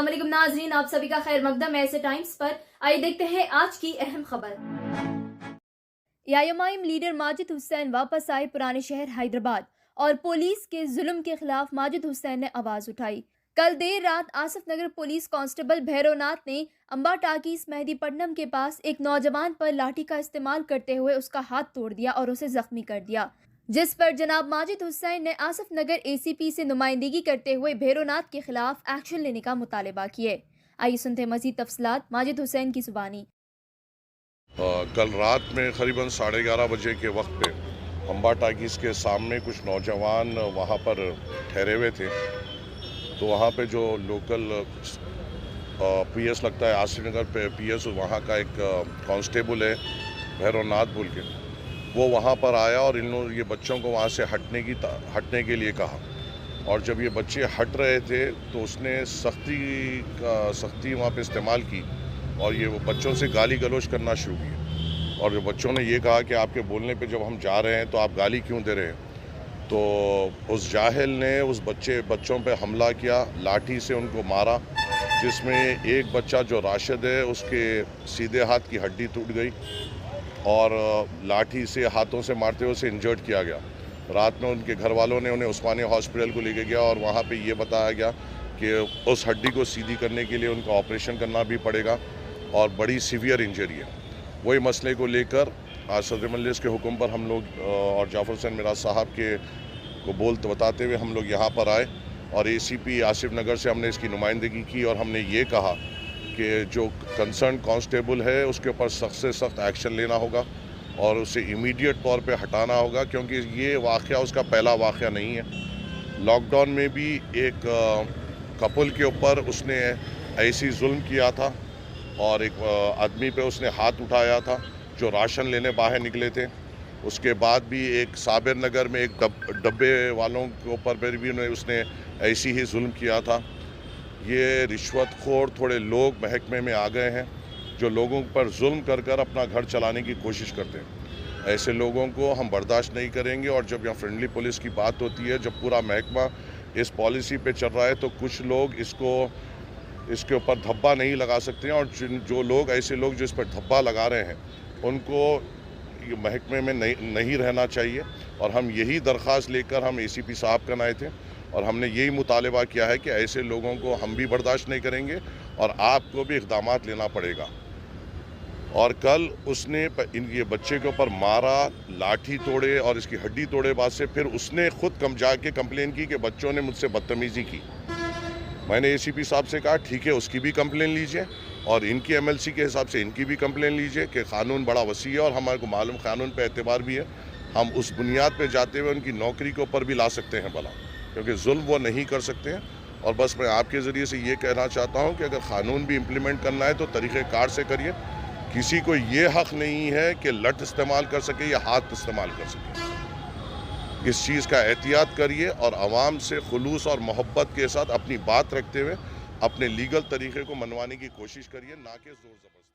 अस्सलाम वालेकुम नाज़रीन, आप सभी का खैर मकदम ऐसे टाइम्स पर। आइए देखते हैं आज की अहम खबर। यायमाइम लीडर माजिद हुसैन वापस आए पुराने शहर हैदराबाद और पुलिस के जुल्म के खिलाफ माजिद हुसैन ने आवाज उठाई। कल देर रात आसिफ नगर पुलिस कांस्टेबल भैरवनाथ ने अंबा टाकीज मेहदीपट्टनम के पास एक नौजवान पर लाठी का इस्तेमाल करते हुए उसका हाथ तोड़ दिया और उसे जख्मी कर दिया, जिस पर जनाब माजिद हुसैन ने आसिफ नगर एसीपी से नुमाइंदगी करते हुए भैरवनाथ के खिलाफ एक्शन लेने का मुतालबा किए। आइए सुनते मजीद तफसीलात माजिद हुसैन की जुबानी। कल रात में करीबन 11:30 बजे के वक्त पे अंबा टाकीज़ के सामने कुछ नौजवान वहाँ पर ठहरे हुए थे। तो वहाँ पे जो लोकल पीएस लगता है आसिफ नगर पे पीएस, वहाँ का एक कांस्टेबल है भैरवनाथ बोल के, वो वहाँ पर आया और इन लोगों ये बच्चों को वहाँ से हटने के लिए कहा। और जब ये बच्चे हट रहे थे तो उसने सख्ती वहाँ पे इस्तेमाल की और ये वो बच्चों से गाली गलौज करना शुरू की। और जो बच्चों ने ये कहा कि आपके बोलने पे जब हम जा रहे हैं तो आप गाली क्यों दे रहे हैं। तो उस जाहिल ने उस बच्चों पे हमला किया, लाठी से उनको मारा, जिसमें एक बच्चा जो राशिद है उसके सीधे हाथ की हड्डी टूट गई और लाठी से हाथों से मारते हुए उसे इंजर्ड किया गया। रात में उनके घर वालों ने उन्हें उस्मानिया हॉस्पिटल को लेके गया और वहाँ पे ये बताया गया कि उस हड्डी को सीधी करने के लिए उनको ऑपरेशन करना भी पड़ेगा और बड़ी सीवियर इंजरी है। वही मसले को लेकर आज सदर मजलिस के हुक्म पर हम लोग और जाफर हुसैन मिराज साहब को बताते हुए हम लोग यहाँ पर आए और एसीपी आसिफ नगर से हमने इसकी नुमाइंदगी की और हमने ये कहा कि जो कंसर्न कांस्टेबल है उसके ऊपर सख्त से सख्त एक्शन लेना होगा और उसे इमीडिएट तौर पे हटाना होगा, क्योंकि ये वाक़या उसका पहला वाक़या नहीं है। लॉकडाउन में भी एक कपल के ऊपर उसने ऐसी जुल्म किया था और एक आदमी पे उसने हाथ उठाया था जो राशन लेने बाहर निकले थे। उसके बाद भी एक साबिर नगर में एक डब्बे वालों के ऊपर भी उसने ऐसी ही जुल्म किया था। ये रिश्वतखोर थोड़े लोग महकमे में आ गए हैं जो लोगों पर जुल्म कर अपना घर चलाने की कोशिश करते हैं। ऐसे लोगों को हम बर्दाश्त नहीं करेंगे। और जब यहाँ फ्रेंडली पुलिस की बात होती है, जब पूरा महकमा इस पॉलिसी पे चल रहा है तो कुछ लोग इसके ऊपर धब्बा नहीं लगा सकते हैं। और जो लोग ऐसे लोग जो इस पर धब्बा लगा रहे हैं उनको महकमे में नहीं रहना चाहिए। और हम यही दरख्वास्त लेकर हम एसीपी साहब का आए थे और हमने यही मुतालबा किया है कि ऐसे लोगों को हम भी बर्दाश्त नहीं करेंगे और आपको भी इक़दामात लेना पड़ेगा। और कल उसने ये बच्चे के ऊपर मारा, लाठी तोड़े और इसकी हड्डी तोड़े बाद से फिर उसने खुद जाके कंप्लेन की कि बच्चों ने मुझसे बदतमीज़ी की। मैंने एसीपी साहब से कहा ठीक है, उसकी भी कंप्लेन लीजिए और इनकी एमएलसी के हिसाब से इनकी भी कंप्लेन लीजिए कि क़ानून बड़ा वसी है और हमारे को मालूम क़ानून पे एतबार भी है। हम उस बुनियाद पे जाते हुए उनकी नौकरी के ऊपर भी ला सकते हैं भला, क्योंकि जुल्म वो नहीं कर सकते हैं। और बस मैं आपके ज़रिए से ये कहना चाहता हूँ कि अगर क़ानून भी इम्प्लीमेंट करना है तो तरीक़ेकार से करिए। किसी को ये हक़ नहीं है कि लठ इस्तेमाल कर सके या हाथ इस्तेमाल कर सके। इस चीज़ का एहतियात करिए और आवाम से खुलूस और मोहब्बत के साथ अपनी बात रखते हुए अपने लीगल तरीक़े को मनवाने की कोशिश करिए, ना कि ज़ोर ज़बरदस्ती।